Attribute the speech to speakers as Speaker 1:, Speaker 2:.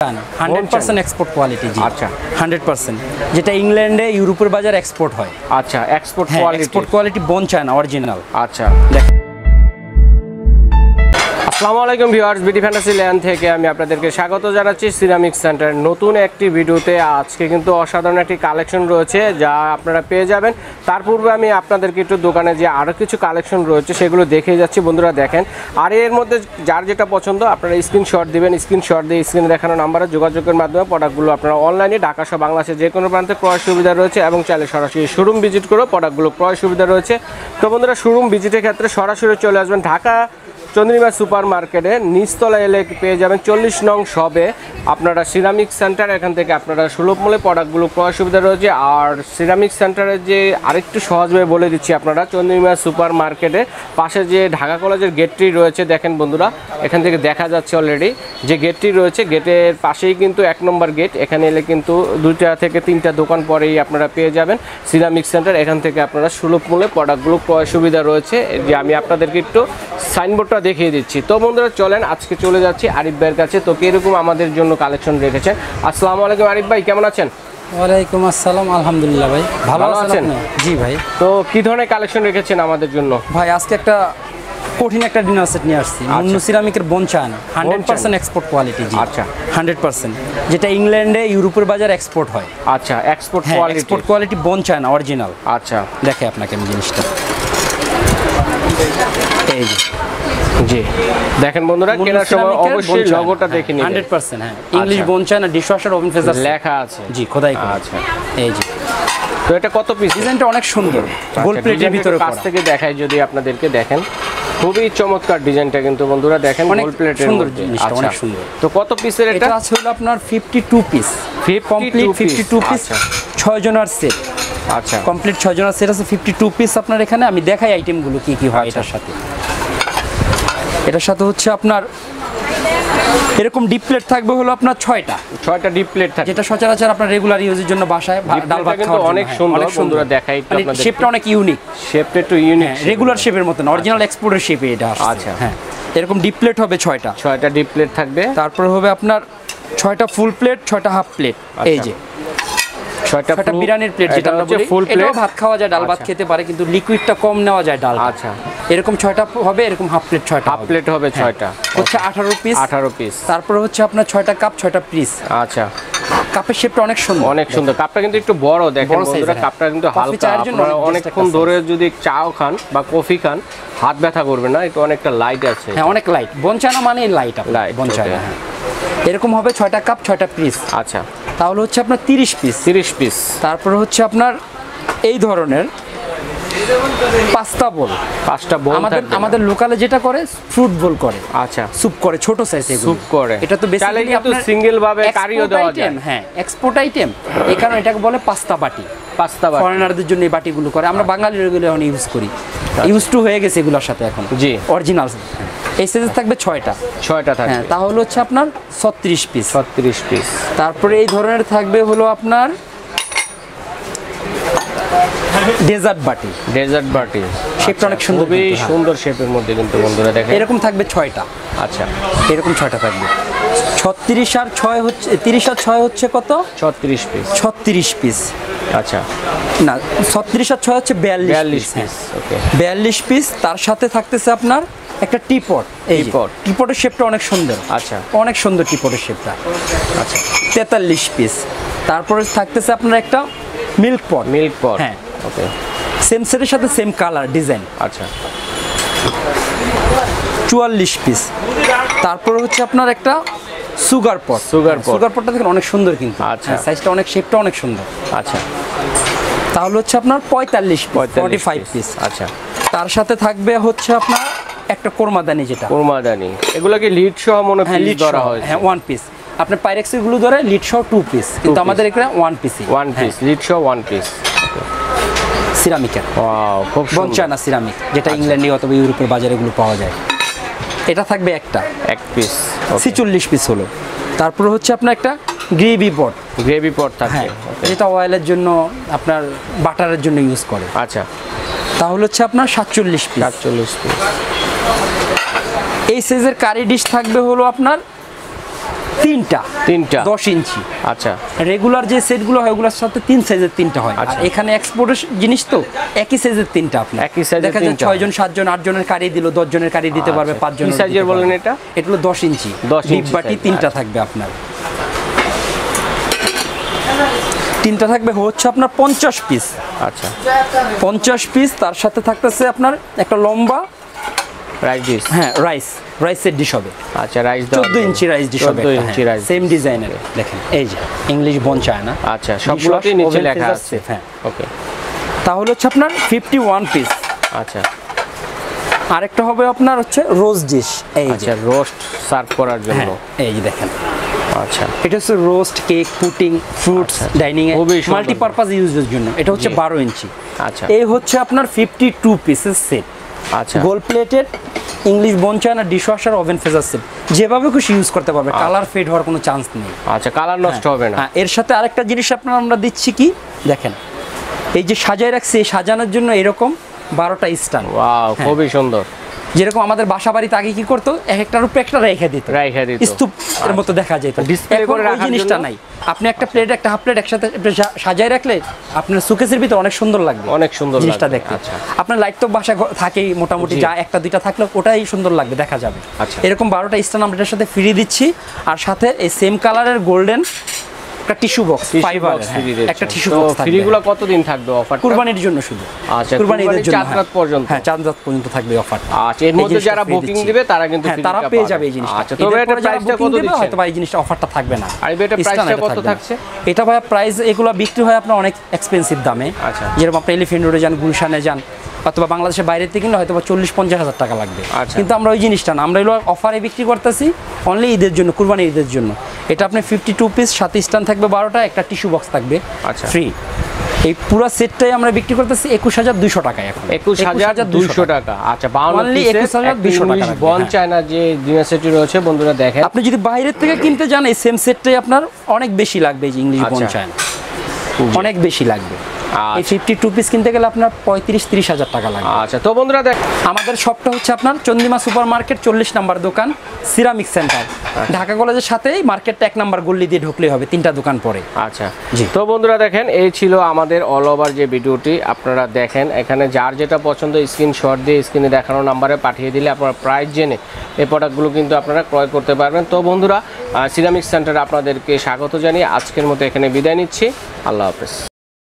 Speaker 1: 100% export quality. জি
Speaker 2: আচ্ছা
Speaker 1: 100%, যেটা ইংল্যান্ডে ইউরোপের বাজার এক্সপোর্ট হয়।
Speaker 2: আচ্ছা export
Speaker 1: quality bone china original.
Speaker 2: আচ্ছা আসসালামু আলাইকুম ভিউয়ার্স, বিডি ফ্যান্টাসি ল্যান্ড থেকে আমি আপনাদেরকে স্বাগত জানাচ্ছি সিরামিক সেন্টার নতুন একটি ভিডিওতে। আজকে কিন্তু অসাধারণ একটি কালেকশন রয়েছে যা আপনারা পেয়ে যাবেন। তার পূর্বে আমি আপনাদেরকে একটু দোকানে যে আরও কিছু কালেকশন রয়েছে সেগুলো দেখে যাচ্ছি। বন্ধুরা দেখেন, আর এর মধ্যে যার যেটা পছন্দ আপনারা স্ক্রিনশট দিবেন, স্ক্রিনশট দিয়ে স্ক্রিনে দেখানো নাম্বারে যোগাযোগের মাধ্যমে প্রোডাক্টগুলো আপনারা অনলাইনে ঢাকা সহ বাংলাদেশের যে কোনো প্রান্তে ক্রয় সুবিধা রয়েছে এবং চাইলে সরাসরি শোরুম ভিজিট করেও প্রোডাক্টগুলো ক্রয় সুবিধা রয়েছে। তো বন্ধুরা, শোরুম ভিজিটের ক্ষেত্রে সরাসরি চলে আসবেন ঢাকা চন্দ্রিমা সুপার মার্কেটে নিচতলা এলে পেয়ে যাবেন 40 নং শপে আপনারা সিরামিক সেন্টার। এখান থেকে আপনারা সুলভ মূল্যে প্রোডাক্টগুলো ক্রয় সুবিধা রয়েছে। আর সিরামিক সেন্টারের যে আরেকটু সহজভাবে বলে দিচ্ছি আপনারা, চন্দ্রিমা সুপার মার্কেটে পাশে যে ঢাকা কলেজের গেটটি রয়েছে দেখেন বন্ধুরা, এখান থেকে দেখা যাচ্ছে অলরেডি যে গেটটি রয়েছে, গেটের পাশেই কিন্তু 1 নম্বর গেট। এখানে এলে কিন্তু 2টা থেকে 3টা দোকান পরেই আপনারা পেয়ে যাবেন সিরামিক সেন্টার। এখান থেকে আপনারা সুলভ মূল্যে প্রোডাক্টগুলো ক্রয় সুবিধা রয়েছে, যে আমি আপনাদেরকে একটু সাইনবোর্ডটা দেখিয়ে দিচ্ছি। তো বন্ধুরা চলেন আজকে চলে যাচ্ছি আরিফ ভাইয়ের কাছে। তো কিরকম আমাদের জন্য কালেকশন রেখেছেন। আসসালামু আলাইকুম আরিফ ভাই, কেমন আছেন?
Speaker 1: ওয়ালাইকুম আসসালাম, আলহামদুলিল্লাহ ভাই ভালো আছেন? জি ভাই।
Speaker 2: তো কি ধরনের কালেকশন রেখেছেন আমাদের জন্য?
Speaker 1: ভাই আজকে একটা কঠিন একটা ডিনার সেট নিয়ে আসছি। Munnu সিরামিকের bone china 100% export quality. জি
Speaker 2: আচ্ছা
Speaker 1: 100%, যেটা ইংল্যান্ডে ইউরোপের বাজার এক্সপোর্ট হয়।
Speaker 2: আচ্ছা export
Speaker 1: quality bone china original.
Speaker 2: আচ্ছা
Speaker 1: দেখে আপনাকে আমি জিনিসটা, এই যে
Speaker 2: জি দেখেন বন্ধুরা, কেনার সময় অবশ্যই লোগোটা দেখে নিন।
Speaker 1: 100% হ্যাঁ, English bone china dishwasher oven phasor
Speaker 2: লেখা আছে।
Speaker 1: জি খোদাই করা।
Speaker 2: আচ্ছা
Speaker 1: এই যে,
Speaker 2: তো এটা কত পিস?
Speaker 1: ডিজাইনটা অনেক সুন্দর, গোল্ড প্লেটের ভিতরে
Speaker 2: কাছ থেকে দেখাই যদি আপনাদেরকে, দেখেন খুবই চমৎকার ডিজাইনটা কিন্তু বন্ধুরা, দেখেন গোল্ড প্লেটের
Speaker 1: সুন্দর জিনিসটা, অনেক সুন্দর।
Speaker 2: তো কত পিসের এটা?
Speaker 1: এটা আছে হলো আপনার 52 পিস, কমপ্লিট 52 পিস 6 জনের সেট।
Speaker 2: আচ্ছা
Speaker 1: কমপ্লিট 6 জনের সেট আছে 52 পিস। আপনার এখানে আমি দেখাই আইটেমগুলো কি কি হয় এটার সাথে। এটার সাথে হচ্ছে আপনার এরকম ডিপ প্লেট থাকবে হলো আপনার 6টা
Speaker 2: ডিপ প্লেট থাকে,
Speaker 1: যেটা সচরাচর আপনার রেগুলার ইউজের জন্য বাসায় ডাল ভাত খাওয়ার জন্য
Speaker 2: অনেক সুন্দর। বন্ধুরা দেখাই একটু আপনাদের,
Speaker 1: শেপটা অনেক ইউনিক,
Speaker 2: শেপটা একটু ইউনিক,
Speaker 1: রেগুলার শেপের মতো না, অরিজিনাল এক্সপোর্টের শেপে এটা আসছে।
Speaker 2: আচ্ছা
Speaker 1: হ্যাঁ, এরকম ডিপ প্লেট হবে 6টা
Speaker 2: ডিপ প্লেট থাকবে।
Speaker 1: তারপর হবে আপনার 6টা ফুল প্লেট, 6টা হাফ প্লেট। এই যে 6টা বিরিয়ানির প্লেট, যেটা আমরা বলি ফুল প্লেট, ভাত খাওয়া যায়, ডাল ভাত খেতে পারে, কিন্তু লিকুইডটা কম নেওয়া যায় ডাল।
Speaker 2: আচ্ছা
Speaker 1: এরকম 6টা হবে, এরকম হাফ প্লেট 6টা
Speaker 2: হাফ প্লেট হবে 6টা,
Speaker 1: হচ্ছে 18 পিস। তারপর হচ্ছে আপনার 6টা কাপ 6টা পিস।
Speaker 2: আচ্ছা
Speaker 1: কাপের শেপটা অনেক সুন্দর,
Speaker 2: অনেক সুন্দর। কাপটা কিন্তু একটু বড়, দেখেন বন্ধুরা কাপটা কিন্তু হালকা। আপনারা অনেকক্ষণ ধরে যদি চাও খান বা কফি খান হাত ব্যথা করবে না, এটা অনেকটা লাইট আছে।
Speaker 1: হ্যাঁ অনেক লাইট, বোন চায়না মানে লাইট বোন চায়না। হ্যাঁ এরকম হবে 6টা কাপ 6টা পিস।
Speaker 2: আচ্ছা
Speaker 1: তাহলে হচ্ছে আপনার 30 পিস। তারপর হচ্ছে আপনার এই ধরনের 5টা বোল আমাদের লোকালে যেটা করে ফ্রুট বোল করে।
Speaker 2: আচ্ছা
Speaker 1: স্যুপ করে, ছোট সাইজ এগুলো
Speaker 2: স্যুপ করে।
Speaker 1: এটা তো বেসিক্যালি আপনার
Speaker 2: সিঙ্গেল ভাবে কারিও দেওয়া যায়।
Speaker 1: হ্যাঁ এক্সপোর্ট আইটেম, এই কারণে এটাকে বলে পাস্তা বাটি। ফরেনারদের জন্য এই বাটিগুলো করে, আমরা বাঙালিরা এগুলো এখন ইউজ করি, ইউজ টু হয়ে গেছে এগুলোর সাথে এখন।
Speaker 2: জি
Speaker 1: অরিজিনাল এই সাইজে থাকবে 6টা থাকবে। হ্যাঁ তাহলে হচ্ছে আপনার 36 পিস। তারপরে এই ধরনের থাকবে হলো আপনার ডেজার্ট বাটি। শেপটা অনেক সুন্দর,
Speaker 2: খুবই সুন্দর শেপের মধ্যে কিন্তু বন্ধুরা দেখেন
Speaker 1: এরকম থাকবে 6টা।
Speaker 2: আচ্ছা
Speaker 1: এরকম 6টা থাকবে। 36 আর 6 হচ্ছে 30 আর 6 হচ্ছে কত? 36 পিস।
Speaker 2: আচ্ছা
Speaker 1: না 36 আর 6 হচ্ছে 42 পিস।
Speaker 2: ওকে
Speaker 1: 42 পিস। তার সাথে থাকতেছে আপনার একটা টিপট। এই টিপটের শেপটা অনেক সুন্দর।
Speaker 2: আচ্ছা
Speaker 1: অনেক সুন্দর টিপটের শেপটা।
Speaker 2: আচ্ছা
Speaker 1: 43 পিস। তারপরে থাকতেছে আপনার একটা মিল্ক পট। হ্যাঁ
Speaker 2: ওকে
Speaker 1: সেম সেটের সাথে সেম কালার ডিজাইন।
Speaker 2: আচ্ছা
Speaker 1: 44 পিস। তারপরে হচ্ছে আপনার একটা সুগার পটটা দেখেন অনেক সুন্দর কিন্তু।
Speaker 2: আচ্ছা
Speaker 1: সাইজটা অনেক, শেপটা অনেক সুন্দর।
Speaker 2: আচ্ছা
Speaker 1: তাহলে হচ্ছে আপনার 45 পিস।
Speaker 2: আচ্ছা
Speaker 1: তার সাথে থাকবে হচ্ছে আপনার একটা কোরমাদানি, যেটা
Speaker 2: কোরমাদানি, এগুলো কি লিড সহ মনে হয় লিড ধরা হয়?
Speaker 1: হ্যাঁ 1 পিস। আপনার পাইরেক্সের গুলো ধরে লিড সহ 2 পিস, কিন্তু আমাদের এখানে 1 পিস
Speaker 2: লিড সহ 1 পিস
Speaker 1: সিরামিকের।
Speaker 2: ওয়াও খুব সুন্দর।
Speaker 1: বোন চায়না সিরামিক, যেটা ইংল্যান্ডে অথবা ইউরোপের বাজারে এগুলো পাওয়া যায়। এটা থাকবে এক পিস 46 পিস হলো। তারপর হচ্ছে আপনার একটা গ্রেভি পট থাকবে, যেটা অয়েলের জন্য আপনার বাটারের জন্য ইউজ করে।
Speaker 2: আচ্ছা
Speaker 1: তাহলে হচ্ছে আপনার 47 পিস। এই সাইজের কারি ডিশ থাকবে হলো আপনার তিনটা 10 ইঞ্চি।
Speaker 2: আচ্ছা,
Speaker 1: রেগুলার যে সেটগুলো হয় ওগুলোর সাথে 3 সাইজের 3টা হয়। আর এখানে এক্সপোর্টের জিনিস তো একই সাইজের 3টা আপনার।
Speaker 2: একই সাইজের
Speaker 1: দেখা যায়
Speaker 2: 3টা।
Speaker 1: 6 জন 7 জন 8 জনের কারি দিল, 10 জনের কারি দিতে পারবে, 5
Speaker 2: কি
Speaker 1: জনের।
Speaker 2: সাইজের বলেন এটা?
Speaker 1: এটা হলো 10 ইঞ্চি।
Speaker 2: 10 ইঞ্চি
Speaker 1: ডিপ বাটি
Speaker 2: size,
Speaker 1: 3টা থাকবে আপনার। 3টা থাকবে হচ্ছে আপনার 50 পিস।
Speaker 2: আচ্ছা,
Speaker 1: 50 পিস। তার সাথে থাকতেছে আপনার একটা লম্বা
Speaker 2: রাইস ডিশ।
Speaker 1: হ্যাঁ রাইসের ডিশ হবে।
Speaker 2: আচ্ছা, রাইস
Speaker 1: 14 ইঞ্চি রাইস ডিশ হবে।
Speaker 2: 14 ইঞ্চি রাইস।
Speaker 1: সেম ডিজাইনের দেখেন, এই যে ইংলিশ বন চায়না।
Speaker 2: আচ্ছা, সবগুলোতেই নিচে লেখা আছে।
Speaker 1: হ্যাঁ,
Speaker 2: ওকে।
Speaker 1: তাহলে হচ্ছে আপনার 51 পিস।
Speaker 2: আচ্ছা,
Speaker 1: আরেকটা হবে আপনার হচ্ছে রোজ ডিশ। এই যে
Speaker 2: আচ্ছা, রোস্ট সার্ভ করার জন্য।
Speaker 1: হ্যাঁ, এই যে দেখেন,
Speaker 2: আচ্ছা,
Speaker 1: এটা হচ্ছে roast, cake, pudding, fruits, dining এ
Speaker 2: খুবই সুন্দর।
Speaker 1: মাল্টিপারপাস ইউজের জন্য। এটা হচ্ছে 12 ইঞ্চি।
Speaker 2: আচ্ছা,
Speaker 1: এই হচ্ছে আপনার 52 পিসের সেট।
Speaker 2: আচ্ছা,
Speaker 1: গোল্ড প্লেটেড ইংলিশ বন China dishwasher oven phasor set, যেভাবে খুশি ইউজ করতে পারবে, কালার ফেড হওয়ার কোনো চান্স নেই।
Speaker 2: আচ্ছা, কালার নষ্ট হবে না।
Speaker 1: হ্যাঁ, এর সাথে আরেকটা জিনিস আপনার আমরা দিচ্ছি কি দেখেন, এই যে সাজায় রাখছি, এই সাজানোর জন্য এরকম 12টা স্ট্যান্ড।
Speaker 2: ওয়াও, খুবই সুন্দর।
Speaker 1: যেরকম আমাদের বাসা বাড়িতে আগে কি করতো, এক একটার উপরে একটা রেখে দিত,
Speaker 2: স্তূপ।
Speaker 1: স্তূপের মতো দেখা যেত।
Speaker 2: Display
Speaker 1: এখন
Speaker 2: করে
Speaker 1: ওই
Speaker 2: রাখার
Speaker 1: জিনিসটা
Speaker 2: জন্য?
Speaker 1: নাই। আপনি একটা প্লেট, একটা হাফ প্লেট একসাথে সাজায় রাখলে আপনার সুকেসের ভিতরে অনেক সুন্দর লাগবে।
Speaker 2: অনেক সুন্দর
Speaker 1: জিনিসটা
Speaker 2: লাগবে।
Speaker 1: দেখতে।
Speaker 2: আচ্ছা,
Speaker 1: আপনার লাইট তো বাসায় থাকেই মোটামুটি,
Speaker 2: জি।
Speaker 1: যা একটা দুইটা থাকলে ওটাই সুন্দর লাগবে, দেখা যাবে।
Speaker 2: আচ্ছা।
Speaker 1: এরকম 12টা স্ট্যান্ড আমরা এটার সাথে ফ্রি দিচ্ছি। আর সাথে এই সেম কালারের গোল্ডেন একটা টিস্যু বক্স, ফাইবার একটা টিস্যু বক্স থাকবে।
Speaker 2: ফ্রিগুলো কতদিন থাকবে অফার?
Speaker 1: কুরবানির জন্য শুধু।
Speaker 2: আচ্ছা,
Speaker 1: কুরবানির
Speaker 2: কুরবানির
Speaker 1: জন্য,
Speaker 2: চাঁদ রাত পর্যন্ত।
Speaker 1: হ্যাঁ, চাঁদ রাত পর্যন্ত থাকবে অফার।
Speaker 2: আচ্ছা, এর মধ্যে যারা বুকিং দিবে তারা কিন্তু
Speaker 1: হ্যাঁ, তারা
Speaker 2: ফ্রিটা
Speaker 1: পেয়ে
Speaker 2: পাবে।
Speaker 1: যাবে এই জিনিসটা।
Speaker 2: আচ্ছা, তবে এটা প্রাইসটা কত দিচ্ছেন?
Speaker 1: হয়তো এই জিনিসটা অফারটা থাকবে না।
Speaker 2: আর এটা প্রাইসটা কত থাকছে?
Speaker 1: এটা ভাই প্রাইস এগুলো বিক্রি হয় আপনার অনেক এক্সপেন্সিভ দামে।
Speaker 2: আচ্ছা।
Speaker 1: যেরকম আপনি এলিফ্যান্ট রোডে যান, গুলশানে যান, অথবা বাংলাদেশের বাইরে থেকে কিনলে হয়তো 40-50 হাজার টাকা লাগবে।
Speaker 2: আচ্ছা।
Speaker 1: কিন্তু আমরা ওই জিনিসটা না, আমরা এগুলো অফারে বিক্রি করতেছি অনলি ঈদের জন্য, কুরবানি ঈদের জন্য। এটা আপনি 52 পিস, 7 স্ট্যান্ড থাকবে, 12টা, একটা টিস্যু বক্স থাকবে
Speaker 2: আচ্ছা।
Speaker 1: ফ্রি। এই পুরো সেটটাই আমরা বিক্রি করতেছি 21,200 টাকায় এখন।
Speaker 2: 21,200 টাকা। আচ্ছা, 52
Speaker 1: Only
Speaker 2: পিসের
Speaker 1: 21,200 টাকা
Speaker 2: ইংলিশ
Speaker 1: লাগবে,
Speaker 2: বন
Speaker 1: হ্যাঁ।
Speaker 2: চায়না যে ডিনার সেটটি রয়েছে বন্ধুরা দেখেন।
Speaker 1: আপনি যদি বাইরের থেকে কিনতে যান, এই সেম সেটটাই আপনার অনেক বেশি লাগবে। এই যে ইংলিশ বন
Speaker 2: আচ্ছা।
Speaker 1: চায়না অনেক বেশি লাগবে। এই
Speaker 2: আচ্ছা।
Speaker 1: 52 পিস কিনতে গেলে আপনার 35-30 হাজার টাকা লাগবে।
Speaker 2: আচ্ছা, তো বন্ধুরা দেখ,
Speaker 1: আমাদের শপটা হচ্ছে আপনার চন্দিমা সুপার মার্কেট 40 নাম্বার দোকান, সিরামিক সেন্টার, ঢাকা কলেজের সাথেই মার্কেটটা 1 নাম্বার গল্লি দিয়ে ঢুকলেই হবে, 3টা দোকান পরে।
Speaker 2: আচ্ছা,
Speaker 1: জি।
Speaker 2: তো বন্ধুরা দেখেন, এই ছিল আমাদের অল ওভার যে ভিডিওটি। আপনারা দেখেন, এখানে যার যেটা পছন্দ স্ক্রিনশট দিয়ে স্ক্রিনে দেখানো নাম্বারে পাঠিয়ে দিলে আপনারা প্রাইস জেনে এই প্রোডাক্টগুলো কিন্তু আপনারা ক্রয় করতে পারবেন। তো বন্ধুরা, সিরামিক সেন্টারে আপনাদেরকে স্বাগত জানিয়ে আজকের মতো এখানে বিদায় নিচ্ছি। আল্লাহ হাফেজ।